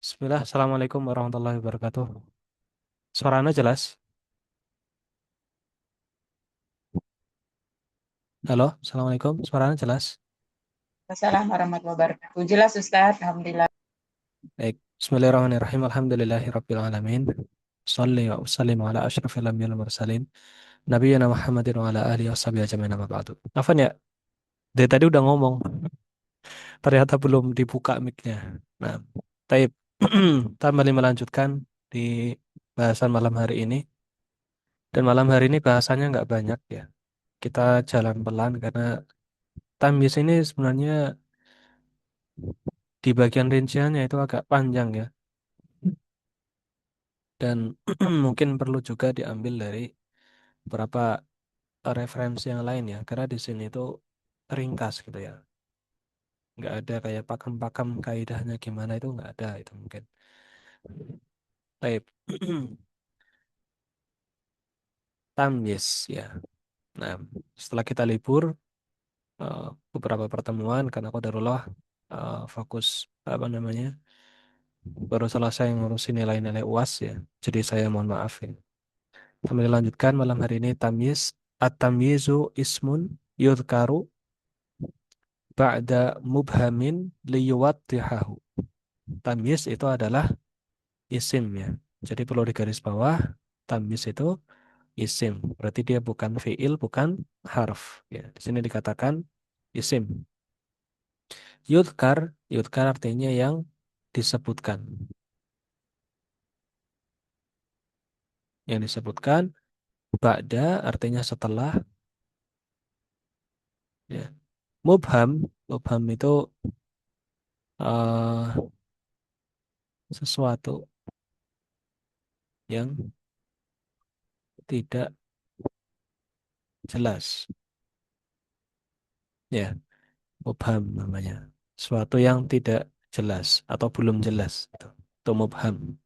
Bismillah, Assalamualaikum warahmatullahi wabarakatuh. Suara Anda jelas? Halo, Assalamualaikum, suara Anda jelas? Assalamualaikum warahmatullahi wabarakatuh. Jelas Ustaz, Alhamdulillah. Baik, Bismillahirrahmanirrahim, Alhamdulillahirabbil alamin. Shalli wa usallim ala asyrafil anbiya'i wal mursalin, nabiyina Muhammadin wa ala alihi washabihi ajmain amma ba'du. Afan ya, dari tadi udah ngomong, ternyata belum dibuka mic-nya. Nah, taib. Kita kembali melanjutkan di bahasan malam hari ini. Dan malam hari ini bahasannya nggak banyak ya. Kita jalan pelan karena tamyiz ini sebenarnya di bagian rinciannya itu agak panjang ya, dan mungkin perlu juga diambil dari beberapa referensi yang lain ya, karena di sini itu ringkas gitu ya, nggak ada kayak pakem-pakem kaidahnya gimana, itu nggak ada itu mungkin. Baik. Tamyiz ya. Nah, setelah kita libur eh, beberapa pertemuan karena aku darulah fokus apa namanya, baru selesai ngurusin nilai-nilai UAS ya, jadi saya mohon maaf ya. Kami lanjutkan malam hari ini tamyiz. At-tamyizu ismun yudhkaru ba'da mubhamin liyuwaddihahu. Tamyiz itu adalah isim ya. Jadi perlu digaris bawah, tamyiz itu isim. Berarti dia bukan fiil, bukan harf ya. Di sini dikatakan isim. Yudhkar, yudhkar artinya yang disebutkan. Yang disebutkan, ba'da artinya setelah ya. Mubham, mubham itu eh, sesuatu yang tidak jelas. Ya, mubham namanya. Suatu yang tidak jelas atau belum jelas. Itu mubham.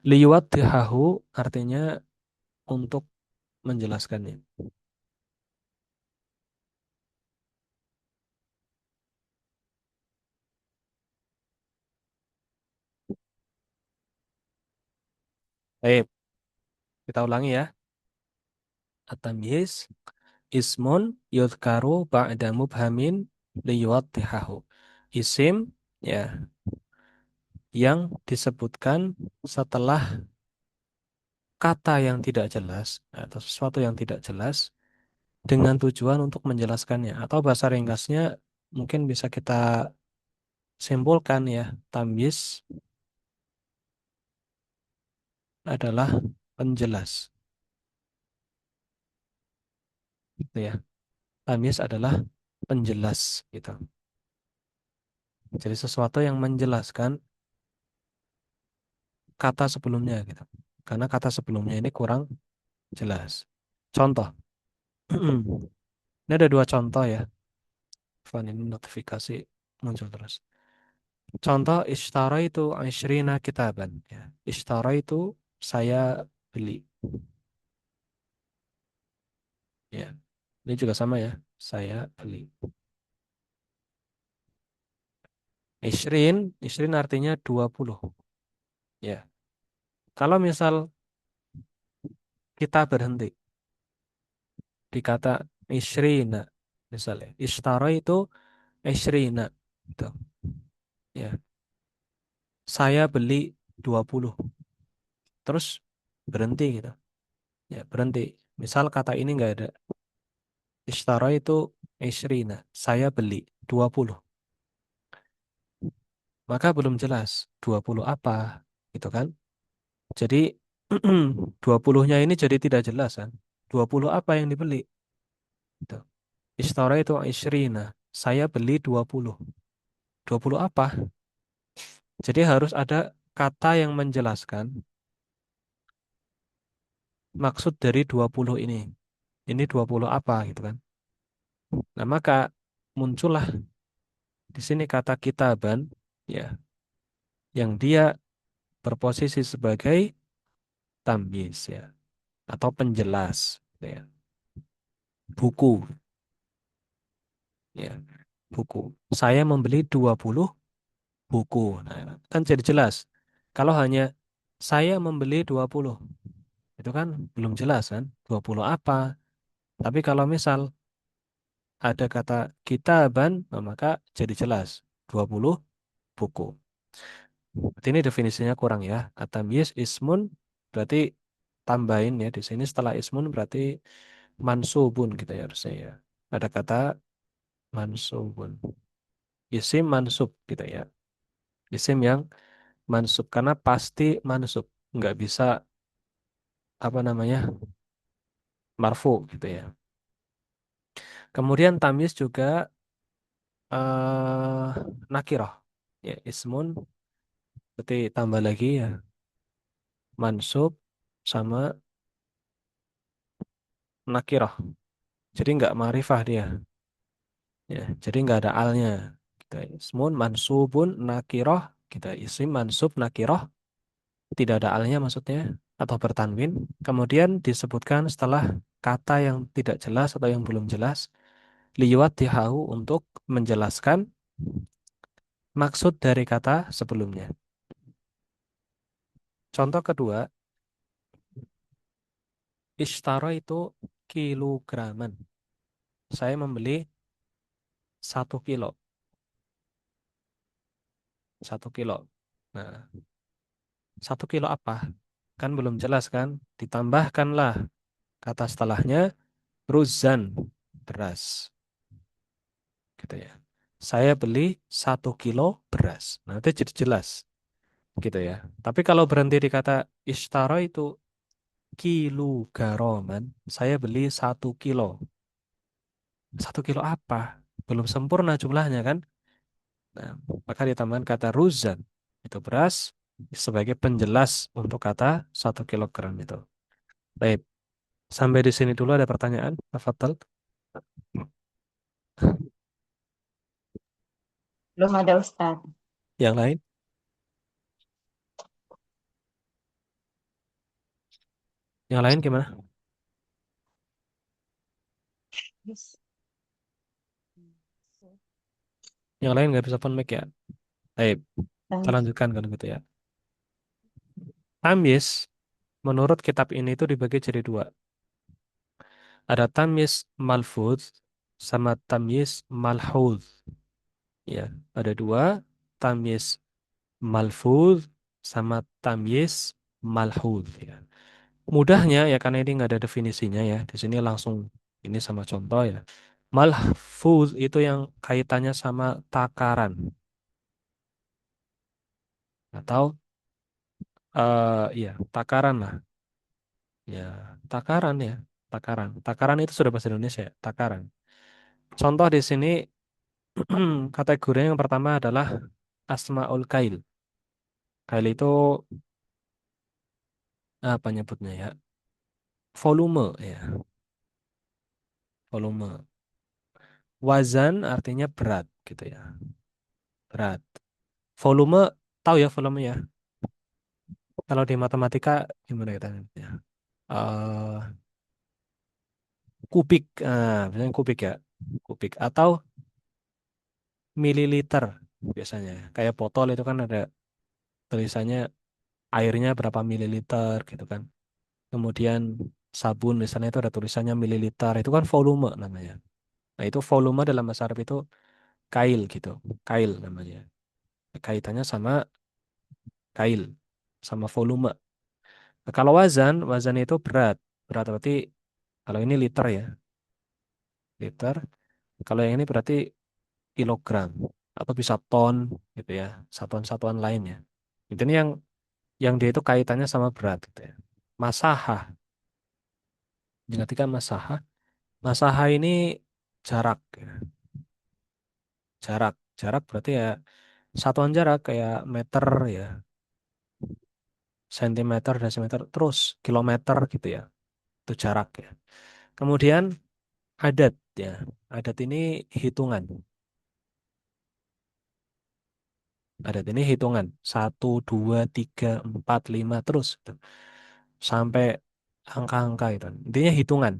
Liyuwaddihahu artinya untuk menjelaskannya. Baik, kita ulangi ya. At-tamyiz ismun yudhkaru ba'da mubhamin liyuwaddihahu. Isim ya yang disebutkan setelah kata yang tidak jelas atau sesuatu yang tidak jelas dengan tujuan untuk menjelaskannya, atau bahasa ringkasnya mungkin bisa kita simpulkan ya, tamyiz adalah penjelas gitu ya. Tamyiz adalah penjelas gitu. Jadi sesuatu yang menjelaskan kata sebelumnya gitu. Karena kata sebelumnya ini kurang jelas. Contoh. Ini ada dua contoh ya. Fan ini notifikasi muncul terus. Contoh ishtara itu asyrina kitaban ya. Ishtara itu saya beli ya. Ini juga sama ya. Saya beli. Isrin artinya 20. Ya. Kalau misal kita berhenti di kata isrina, misalnya, ishtara itu isrina. Gitu. Ya. Saya beli 20. Terus berhenti gitu. Ya, berhenti. Misal kata ini nggak ada. Ishtara itu isrina. Saya beli 20. Maka belum jelas 20 apa. Gitu kan. Jadi 20-nya ini jadi tidak jelas kan. 20 apa yang dibeli? Gitu. Ishtara itu isyrina. Saya beli 20. 20 apa? Jadi harus ada kata yang menjelaskan maksud dari 20 ini. Ini 20 apa gitu kan. Nah, maka muncullah di sini kata kitaban ya, yang dia berposisi sebagai tamyiz ya, atau penjelas gitu ya. Buku ya. Buku. Saya membeli 20 buku. Nah, kan jadi jelas. Kalau hanya saya membeli 20, itu kan belum jelas kan? 20 apa? Tapi kalau misal ada kata kitaban, nah, maka jadi jelas. 20 buku. Berarti ini definisinya kurang ya. Atamyiz ismun berarti tambahin ya di sini setelah ismun berarti mansubun gitu ya harusnya ya. Ada kata mansubun. Isim mansub gitu ya. Isim yang mansub karena pasti mansub. Nggak bisa apa namanya marfu gitu ya. Kemudian tamyiz juga nakirah. Ya, ismun berarti tambah lagi ya mansub sama nakirah. Jadi nggak marifah dia. Ya, jadi nggak ada alnya. Kita ismun mansubun nakiroh, kita isim mansub nakiroh, tidak ada alnya maksudnya atau bertanwin. Kemudian disebutkan setelah kata yang tidak jelas atau yang belum jelas, liwat dihahu untuk menjelaskan maksud dari kata sebelumnya. Contoh kedua, ishtaro itu kilograman. Saya membeli 1 kilo, 1 kilo. Nah, 1 kilo apa? Kan belum jelas kan? Ditambahkanlah kata setelahnya ruzan, beras, gitu ya. Saya beli 1 kilo beras. Nah, itu jadi jelas, gitu ya. Tapi kalau berhenti di kata ishtara itu kilograman, saya beli 1 kilo. 1 kilo apa? Belum sempurna jumlahnya kan? Nah, maka ditambahkan kata ruzan, itu beras, sebagai penjelas untuk kata 1 kilogram itu. Baik, sampai di sini dulu ada pertanyaan, Tafadhal. Belum ada Ustadz. Yang lain? Yang lain gimana? Yes. Yang lain nggak bisa open mic ya? Baik, kita Dan lanjutkan kan gitu ya. Tamyiz menurut kitab ini itu dibagi jadi dua. Ada tamyiz malfuz sama tamyiz malhuz. Ya, ada dua, tamyiz malfuz sama tamyiz malhuz ya. Mudahnya ya karena ini nggak ada definisinya ya. Di sini langsung ini sama contoh ya. Malfuz itu yang kaitannya sama takaran atau iya, takaran lah. Ya, takaran ya, takaran. Takaran itu sudah bahasa Indonesia ya, takaran. Contoh di sini kategori yang pertama adalah asmaul kail. Kail itu apa nyebutnya ya? Volume ya, volume. Wazan artinya berat gitu ya, berat. Volume tahu ya volume ya. Kalau di matematika gimana kita ya? Eh kubik, biasanya kubik ya, kubik atau mililiter biasanya. Kayak botol itu kan ada tulisannya airnya berapa mililiter gitu kan. Kemudian sabun misalnya itu ada tulisannya mililiter, itu kan volume namanya. Nah, itu volume dalam bahasa Arab itu kail gitu. Kail namanya. Kaitannya sama kail, sama volume. Nah, kalau wazan, wazan itu berat. Berat berarti kalau ini liter ya, liter. Kalau yang ini berarti kilogram atau bisa ton gitu ya, satuan-satuan lainnya. Itu ini yang dia itu kaitannya sama berat gitu ya. Masahah, diartikan masahah. Masahah ini jarak ya. Jarak berarti ya satuan jarak kayak meter ya, sentimeter, desimeter, terus kilometer gitu ya. Itu jarak ya. Kemudian adat ya. Adat ini hitungan. Adat ini hitungan. Satu, dua, tiga, empat, lima, terus gitu. Sampai angka-angka itu. Intinya hitungan.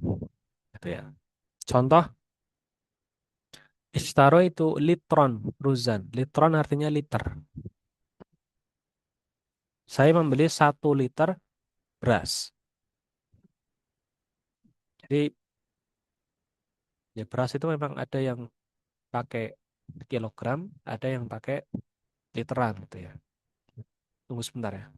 Gitu ya. Contoh, istaro itu litron, ruzan. Litron artinya liter. Saya membeli 1 liter beras. Jadi ya beras itu memang ada yang pakai kilogram, ada yang pakai literan gitu ya. Tunggu sebentar ya.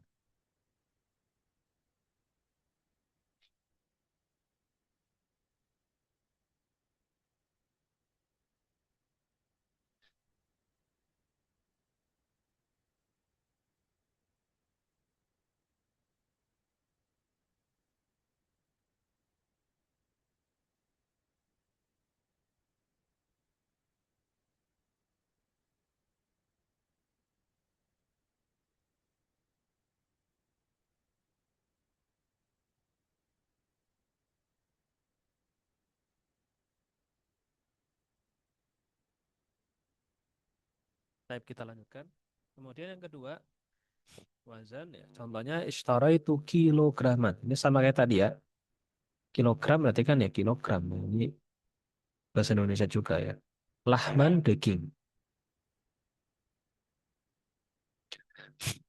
Type kita lanjutkan. Kemudian yang kedua, wazan ya. Contohnya ishtara itu kilograman. Ini sama kayak tadi ya. Kilogram berarti kan ya kilogram. Ini bahasa Indonesia juga ya. Lahman daging.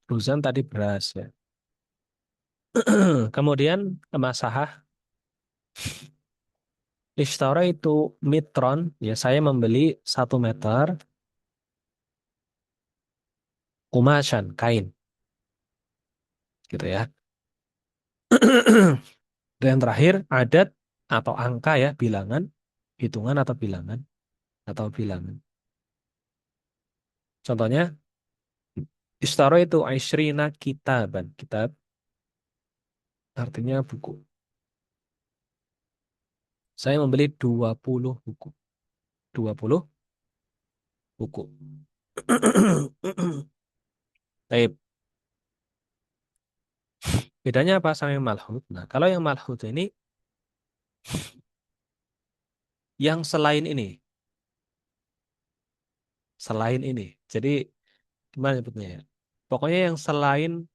Ruzan tadi beras ya. Kemudian masahah. Ishtara itu mitron. Ya saya membeli 1 meter kumasan, kain. Gitu ya. Dan yang terakhir, adat atau angka ya, bilangan. Hitungan atau bilangan. Atau bilangan. Contohnya, Istaro itu Aishrina kitaban. Kitab artinya buku. Saya membeli 20 buku. 20 buku. Baik. Bedanya apa sama yang malhut? Nah, kalau yang malhut ini, yang selain ini. Selain ini. Jadi, gimana nyebutnya ya? Pokoknya yang selain,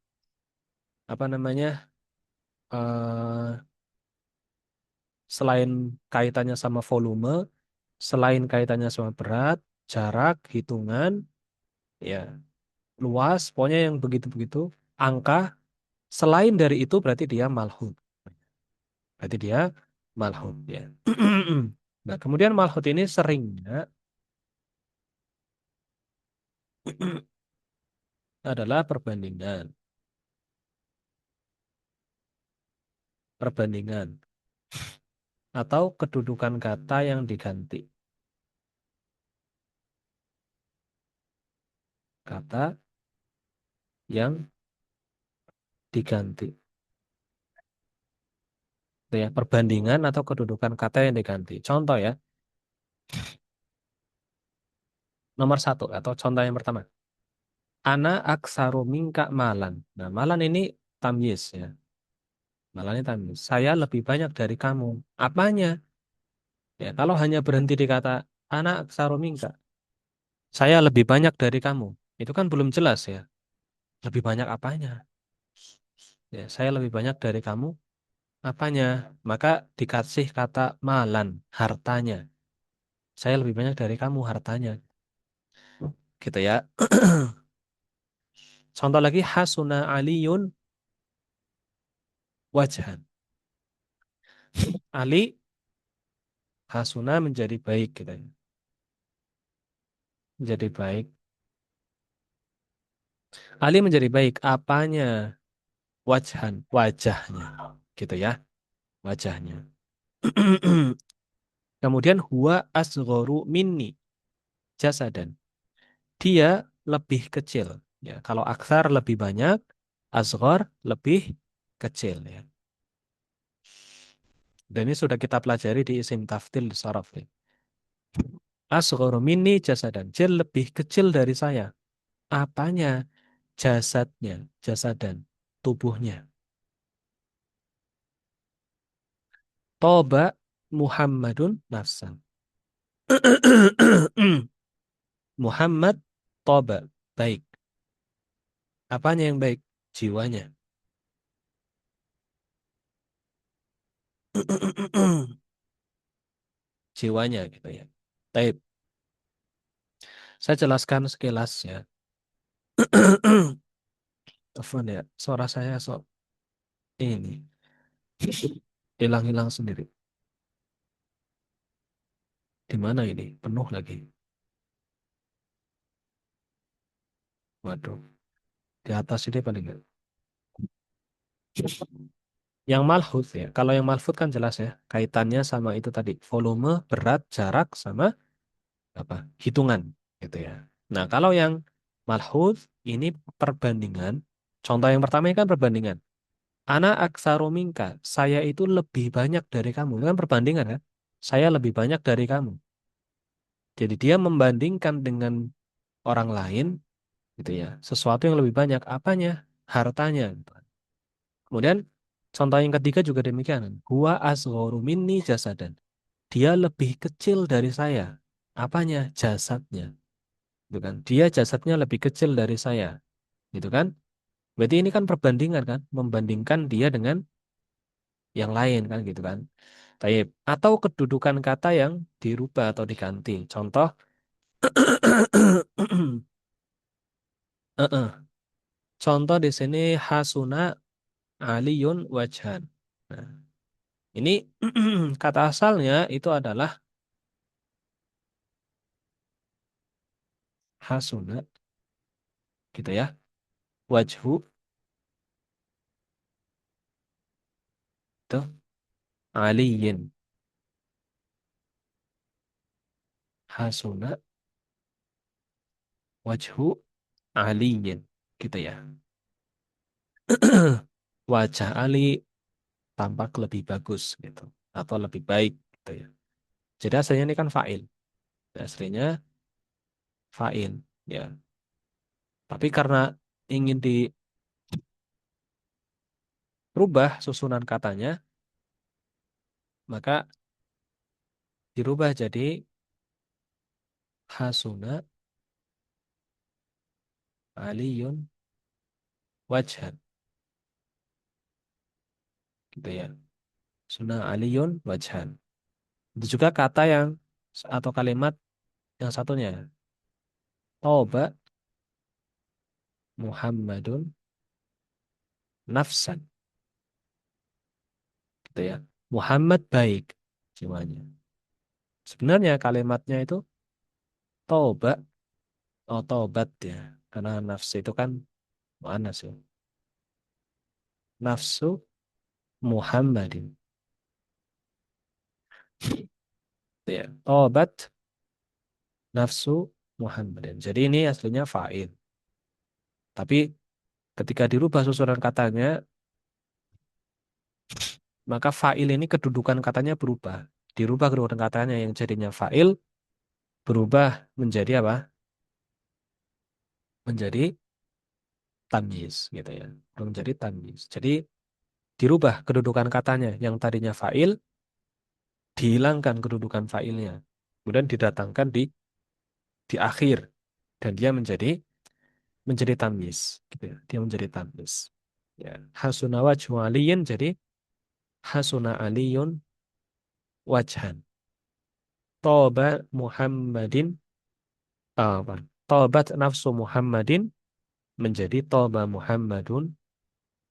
apa namanya, selain kaitannya sama volume, selain kaitannya sama berat, jarak, hitungan, ya luas, pokoknya yang begitu-begitu, angka, selain dari itu berarti dia malhut. Berarti dia malhut ya. Nah, kemudian malhut ini seringnya adalah perbandingan. Perbandingan atau kedudukan kata yang diganti. Kata yang diganti. Itu ya, perbandingan atau kedudukan kata yang diganti. Contoh ya, nomor satu atau contoh yang pertama. Ana aksaru mingka malan. Nah, malan ini tamyiz ya. Malan ini tamyiz. Saya lebih banyak dari kamu. Apanya? Ya, kalau hanya berhenti di kata ana aksaru mingka, saya lebih banyak dari kamu. Itu kan belum jelas ya. Lebih banyak apanya? Ya, saya lebih banyak dari kamu. Apanya? Maka dikasih kata malan, hartanya. Saya lebih banyak dari kamu hartanya. Gitu ya. Contoh lagi hasuna aliyun wajhan. Ali hasuna menjadi baik gitu ya. Menjadi baik. Ali menjadi baik. Apanya? Wajhan, wajahnya. Gitu ya, wajahnya. Kemudian huwa asghoru minni jasadan. Dia lebih kecil. Ya, kalau aksar lebih banyak, asghar lebih kecil ya. Dan ini sudah kita pelajari di isim taftil di saraf ya. Asghoru minni jasadan. Dia lebih kecil dari saya. Apanya? Jasadnya, jasadan, tubuhnya. Toba Muhammadun nafsan. Muhammad toba, baik. Apanya yang baik? Jiwanya. Jiwanya gitu ya. Taib. Saya jelaskan sekilas ya. Telepon ya, suara saya sok ini hilang-hilang sendiri. Di mana ini? Penuh lagi. Waduh, di atas ini paling enggak. Yang malhut ya. Kalau yang malhut kan jelas ya, kaitannya sama itu tadi, volume, berat, jarak sama apa? Hitungan gitu ya. Nah, kalau yang malhut ini perbandingan. Contoh yang pertama ini kan perbandingan. Ana aksaru minka, saya itu lebih banyak dari kamu. Itu kan perbandingan kan? Saya lebih banyak dari kamu. Jadi dia membandingkan dengan orang lain gitu ya. Sesuatu yang lebih banyak apanya? Hartanya. Gitu. Kemudian contoh yang ketiga juga demikian. Huwa asgharu minni jasadan. Dia lebih kecil dari saya. Apanya? Jasadnya. Gitu kan? Dia jasadnya lebih kecil dari saya. Gitu kan? Berarti ini kan perbandingan kan? Membandingkan dia dengan yang lain kan gitu kan. Taib. Atau kedudukan kata yang dirubah atau diganti. Contoh, contoh di sini hasuna aliyun wajhan. Nah, ini kata asalnya itu adalah hasuna gitu ya. Wajhu itu aliyin. Hasuna wajhu aliyin gitu ya. Wajah Ali tampak lebih bagus gitu atau lebih baik gitu ya. Jadi aslinya ini kan fa'il. Aslinya fa'il ya. Tapi karena ingin dirubah susunan katanya, maka dirubah jadi hasuna aliyun wajhan gitu ya. Suna aliyun wajhan. Itu juga kata yang atau kalimat yang satunya. Toba Muhammadun nafsan gitu ya. Muhammad baik jiwanya. Sebenarnya kalimatnya itu toba oh tobat ya. Karena nafsu itu kan muannas ya. Nafsu Muhammadin. Gitu ya. Tobat nafsu Muhammadin. Jadi ini aslinya fa'il. Tapi ketika dirubah susunan katanya, maka fa'il ini kedudukan katanya berubah. Dirubah kedudukan katanya yang jadinya fa'il berubah menjadi apa? Menjadi tamyiz gitu ya. Menjadi tamyiz. Jadi dirubah kedudukan katanya yang tadinya fa'il dihilangkan kedudukan fa'ilnya. Kemudian didatangkan di akhir dan dia menjadi tamyiz gitu ya. Dia menjadi tamyiz. Ya. Hasuna wajhu aliyin jadi hasuna aliyun wajhan. Toba Muhammadin apa? Tobat nafsu Muhammadin menjadi toba Muhammadun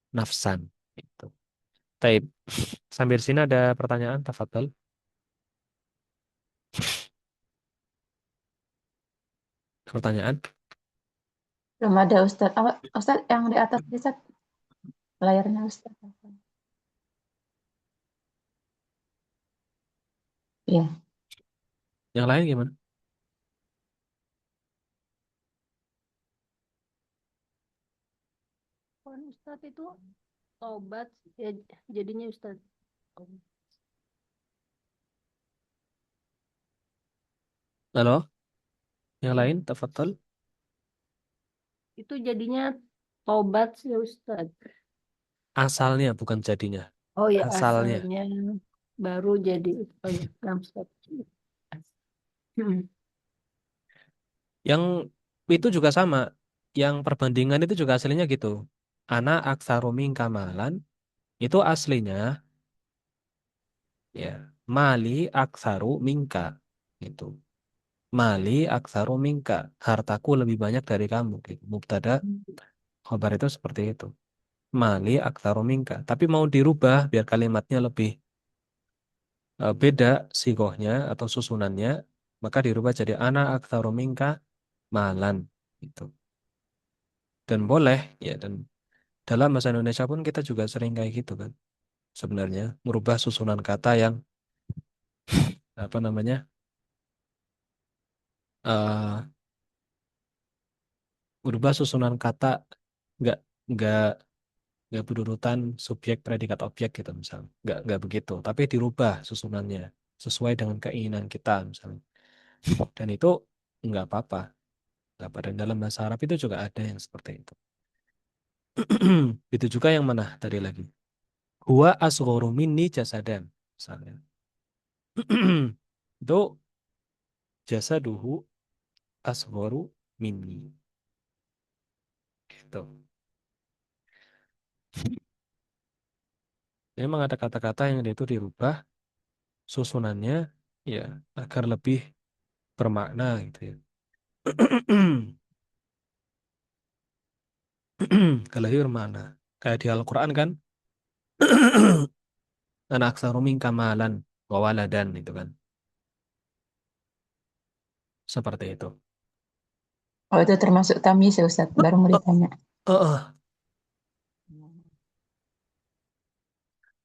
nafsan. Itu. Taib. Sambil sini ada pertanyaan, tafadhol. Pertanyaan. Belum ada Ustadz. Ustadz yang di atas Ustadz, layarnya Ustadz. Iya. Yang lain gimana? Kan Ustadz itu tobat ya, jadinya Ustadz. Halo? Yang lain, tafadhol. Itu jadinya tobat ya Ustadz. Asalnya bukan jadinya. Oh ya Asalnya. asalnya baru jadi. Oh ya, nah, Ustadz. Hmm. Yang itu juga sama. Yang perbandingan itu juga aslinya gitu. Ana aksaru minka malan itu aslinya ya mali aksaru minka itu. Mali aksaru minka. Hartaku lebih banyak dari kamu gitu. Mubtada Khobar itu seperti itu. Mali aktsaru minka. Tapi mau dirubah biar kalimatnya lebih beda sigohnya atau susunannya, maka dirubah jadi ana aktsaru minka malan. Gitu. Dan boleh, ya, dan dalam bahasa Indonesia pun kita juga sering kayak gitu kan. Sebenarnya merubah susunan kata yang apa namanya eh merubah susunan kata nggak nggak nggak berurutan subjek predikat objek gitu misalnya nggak begitu tapi dirubah susunannya sesuai dengan keinginan kita misalnya dan itu nggak apa-apa nggak apa dan dalam bahasa Arab itu juga ada yang seperti itu. Itu juga yang mana tadi lagi huwa asgharu minni jasadan misalnya. Itu jasaduhu asgharu minni gitu. Memang ada kata-kata yang dia itu dirubah susunannya ya agar lebih bermakna gitu ya. Kalau itu bermakna. Kayak di Al-Quran kan anak aksaru minka malan wa waladan itu kan. Seperti itu. Oh, itu termasuk tamyiz ya Ustaz, baru mau Oh, ditanya. oh, oh.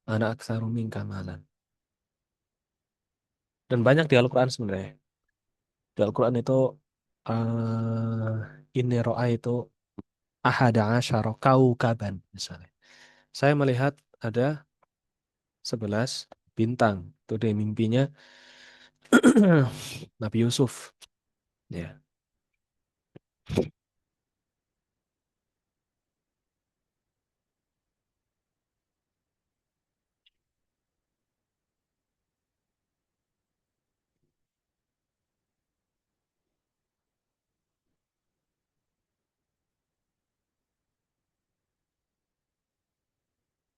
Anak aksaru minka malan. Dan banyak di Al-Quran sebenarnya. Di Al-Quran itu ini ro'a itu ahada asyara kaukaban misalnya. Saya melihat ada 11 bintang. Itu di mimpinya Nabi Yusuf. Ya.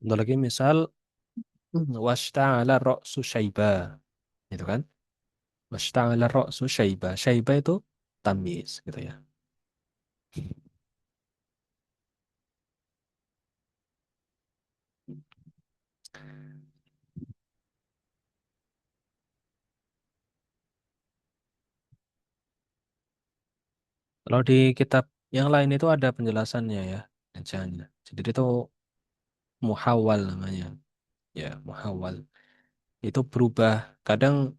Untuk lagi misal washta'ala ra'su syaiba. Itu kan? Washta'ala ra'su syaiba. Syaiba itu tamyiz gitu ya. Kalau di kitab yang lain itu ada penjelasannya ya. Ejaannya. Jadi itu muhawwal namanya. Ya, muhawwal. Itu berubah. Kadang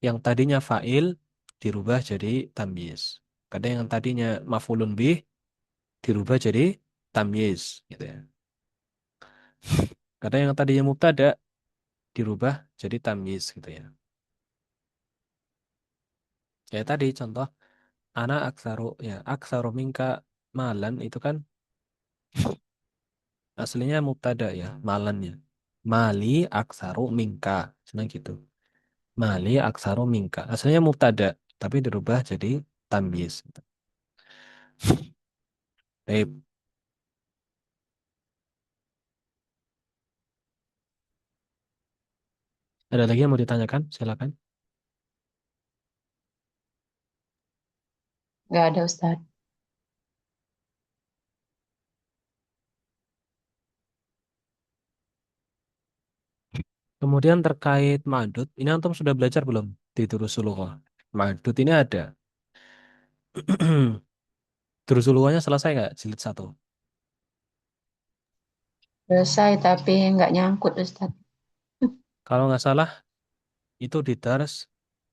yang tadinya fa'il dirubah jadi tamyiz. Kadang yang tadinya maf'ulun bih dirubah jadi tamyiz gitu ya. Kadang yang tadinya mubtada dirubah jadi tamyiz gitu ya. Kayak tadi contoh ana aksaru ya aksaru minka malan itu kan aslinya mubtada ya malannya. Mali aksaru minka. Senang gitu. Mali aksaru minka. Aslinya mubtada tapi dirubah jadi tamyiz. Baik. Ada lagi yang mau ditanyakan? Silakan. Nggak ada Ustaz. Kemudian terkait madud, ini antum sudah belajar belum di Durusulullah? Madud ini ada. Durusulullahnya selesai nggak jilid satu? Selesai tapi nggak nyangkut Ustaz. Kalau nggak salah itu di dars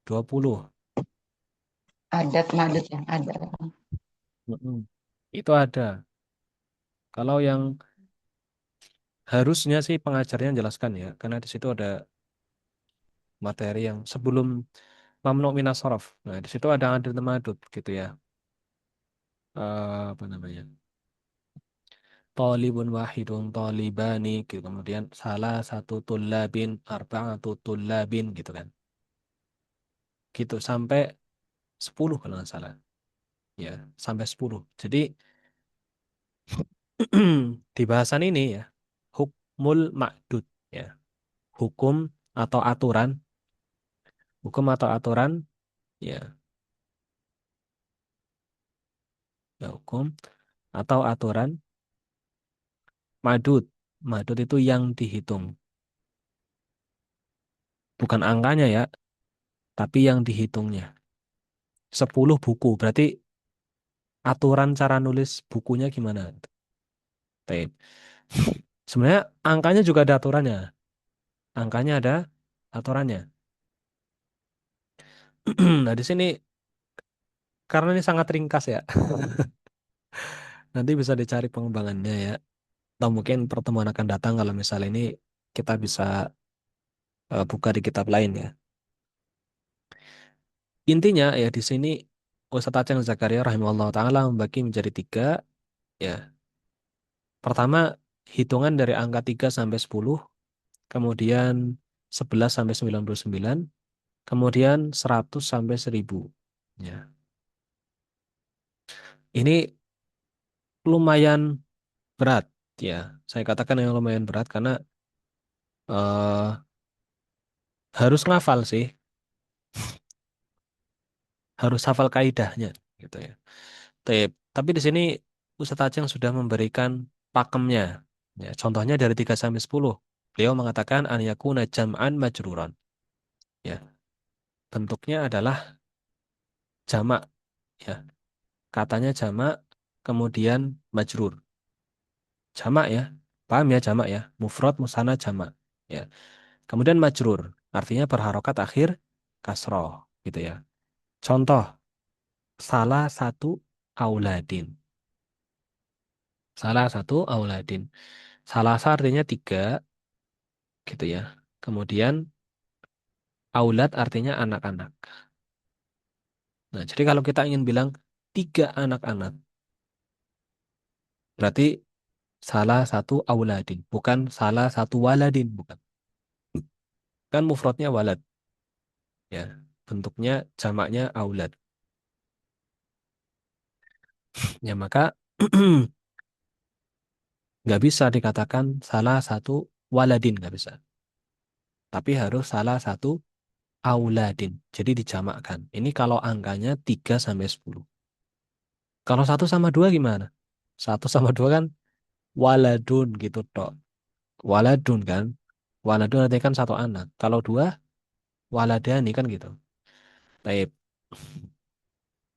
20. Adat madut yang ada. Mm-mm. Itu ada. Kalau yang harusnya sih pengajarnya jelaskan ya, karena di situ ada materi yang sebelum mamnu minas shorof. Nah, di situ ada adil tamadud gitu ya. Apa namanya? Talibun wahidun talibani gitu. Kemudian salah satu tullabin arba'atu tullabin gitu kan. Gitu sampai 10 kalau nggak salah. Ya, sampai 10. Jadi di bahasan ini ya, hukmul ma'dud ya. Hukum atau aturan, hukum atau aturan ya, ya hukum atau aturan Madud. Madud itu yang dihitung. Bukan angkanya ya, tapi yang dihitungnya. 10 buku. Berarti aturan cara nulis bukunya gimana? Baik. Sebenarnya angkanya juga ada aturannya. Angkanya ada aturannya. Nah, di sini karena ini sangat ringkas ya. Nanti bisa dicari pengembangannya ya. Atau mungkin pertemuan akan datang kalau misalnya ini kita bisa buka di kitab lain ya. Intinya ya di sini Ustadz Aceh Zakaria rahimahullah taala membagi menjadi tiga ya. Pertama, hitungan dari angka 3 sampai 10, kemudian 11 sampai 99, kemudian 100 sampai 1000. Ya. Ini lumayan berat ya. Saya katakan yang lumayan berat karena eh, harus ngafal sih, harus hafal kaidahnya gitu ya. Tapi di sini Ustadz Aceh sudah memberikan pakemnya. Ya, contohnya dari 3 sampai 10. Beliau mengatakan an yakuna jam'an majruran. Ya, bentuknya adalah jamak ya. Katanya jamak kemudian majrur. Jamak ya. Paham ya jamak ya? Mufrad musanna jamak. Ya. Kemudian majrur artinya berharokat akhir kasroh gitu ya. Contoh salah satu auladin. Salah satu auladin. Salah satu artinya tiga gitu ya. Kemudian aulad artinya anak-anak. Nah, jadi kalau kita ingin bilang tiga anak-anak, berarti salah satu auladin, bukan salah satu waladin, bukan. Kan mufradnya walad, ya. Bentuknya jamaknya aulad. Ya, maka nggak bisa dikatakan salah satu waladin, nggak bisa. Tapi harus salah satu auladin. Jadi dijamakkan. Ini kalau angkanya 3 sampai 10. Kalau satu sama 2 gimana? Satu sama 2 kan waladun gitu tok. Waladun kan. Waladun artinya kan satu anak. Kalau 2 waladani kan gitu. Baik.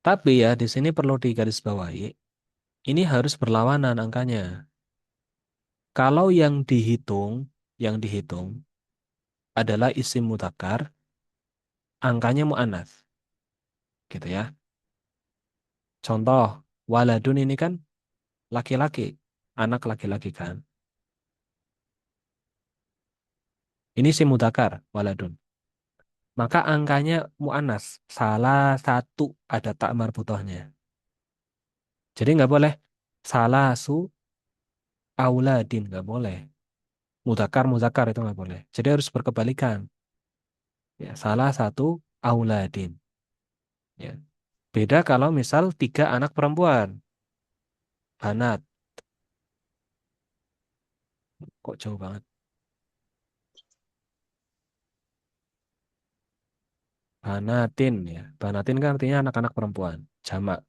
Tapi ya di sini perlu digarisbawahi. Ini harus berlawanan angkanya. Kalau yang dihitung adalah isim mudzakkar, angkanya muannats, gitu ya. Contoh, waladun ini kan laki-laki, anak laki-laki kan. Ini isim mudzakkar, waladun. Maka angkanya muannats, salah satu ada tak marbutohnya. Jadi nggak boleh salah su auladin, nggak boleh. Mudzakkar mudzakkar itu nggak boleh. Jadi harus berkebalikan. Ya, salah satu auladin. Ya. Beda kalau misal 3 anak perempuan, banat. Kok jauh banget? Banatin ya. Banatin kan artinya anak-anak perempuan. Jamak.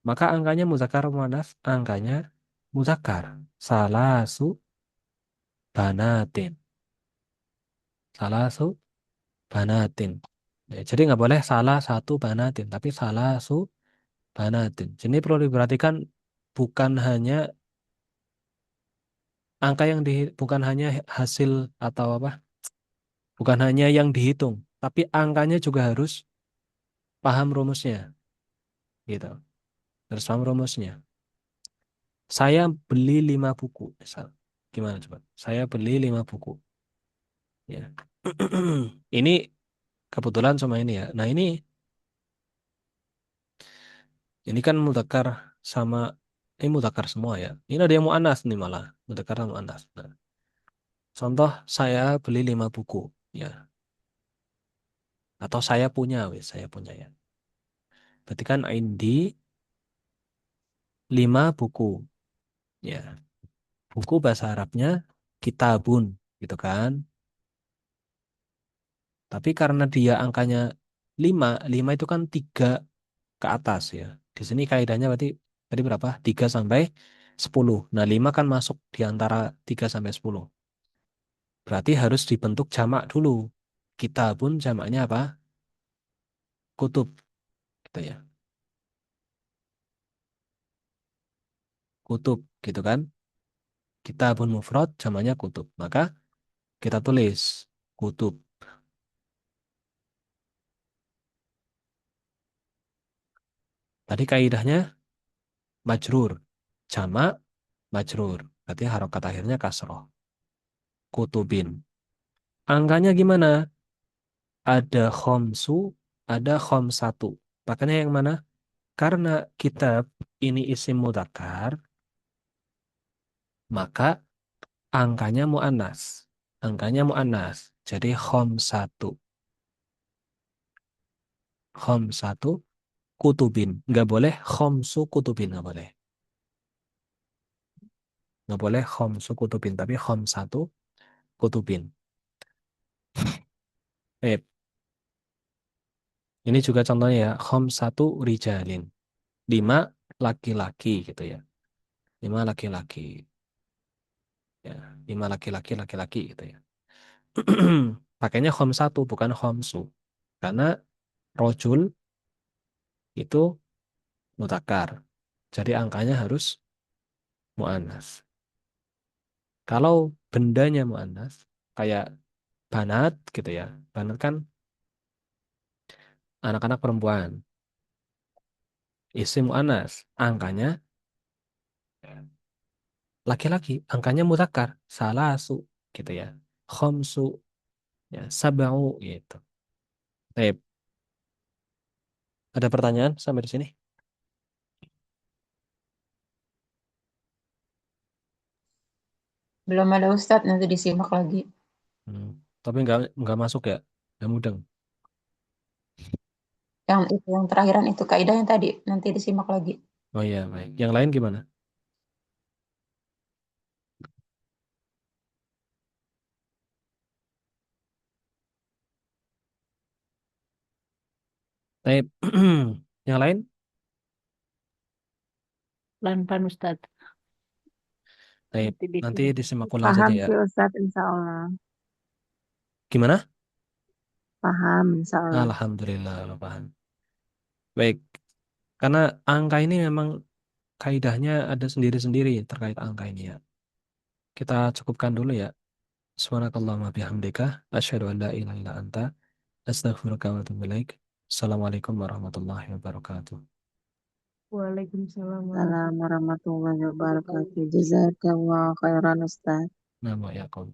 Maka angkanya muzakkar muannats, angkanya muzakkar. Salasu banatin. Salasu banatin. Ya, jadi nggak boleh salah satu banatin, tapi salasu banatin. Jadi perlu diperhatikan bukan hanya angka yang bukan hanya hasil atau apa? Bukan hanya yang dihitung, tapi angkanya juga harus paham rumusnya, gitu. Harus paham rumusnya. Saya beli 5 buku, misal. Gimana coba? Saya beli 5 buku. Ya. Ini kebetulan sama ini ya. Nah ini kan mudzakkar sama ini mudzakkar semua ya. Ini ada yang muannas nih malah. Mudzakkar sama muannas. Nah, contoh saya beli 5 buku. Ya. Atau saya punya, wes. Saya punya ya. Berarti kan indi 5 buku. Ya. Buku bahasa Arabnya kitabun. Gitu kan. Tapi karena dia angkanya 5 5 itu kan 3 ke atas ya. Di sini kaidahnya berarti tadi berapa? 3 sampai 10. Nah, 5 kan masuk di antara 3 sampai 10. Berarti harus dibentuk jamak dulu. Kita pun jamaknya apa? Kutub. Gitu ya. Kutub, gitu kan? Kita pun mufrad, jamaknya kutub. Maka kita tulis kutub. Tadi kaidahnya majrur. Jamak, majrur. Berarti harokat akhirnya kasroh. Kutubin. Angkanya gimana? Ada khomsu, ada khomsatu. Makanya yang mana? Karena kitab ini isim mudzakkar, maka angkanya muannas. Angkanya muannas. Jadi khomsatu. Khomsatu kutubin. Nggak boleh khomsu kutubin. Nggak boleh. Nggak boleh khomsu kutubin. Tapi khomsatu kutubin. Eh, ini juga contohnya ya. Khomsatu rijalin. 5 laki-laki gitu ya. 5 laki-laki. Ya, 5 laki-laki, laki-laki gitu ya. Pakainya khomsatu bukan khomsu. Karena rojul itu mutakar. Jadi angkanya harus mu'annas. Kalau bendanya mu'annas, kayak banat gitu ya. Banat kan anak-anak perempuan. Isim mu'annas. Angkanya laki-laki. Angkanya mutakar. Salasu gitu ya. Khomsu. Ya, sab'u gitu. Baik. Ada pertanyaan sampai di sini? Belum ada Ustadz, nanti disimak lagi. Hmm. Tapi nggak masuk ya? Nggak mudeng. Yang itu yang terakhiran itu kaidah yang tadi nanti disimak lagi. Oh iya, baik. Yang lain gimana? Baik. Yang lain? Pelan-pelan Ustaz. Baik. Nanti Nanti disimak. disimak ulang Paham saja ya. sih Ustadz, insya Allah. Gimana? Paham, insya Allah. Alhamdulillah, lo paham. Baik. Karena angka ini memang kaidahnya ada sendiri-sendiri terkait angka ini ya. Kita cukupkan dulu ya. Subhanakallahumma bihamdika. Asyhadu an la ilaha illa anta. Astaghfiruka wa atubu ilaik. Assalamualaikum warahmatullahi wabarakatuh. Waalaikumsalam Assalamualaikum warahmatullahi wabarakatuh. Jazakallah khairan Ustadz. Nama ya kaum.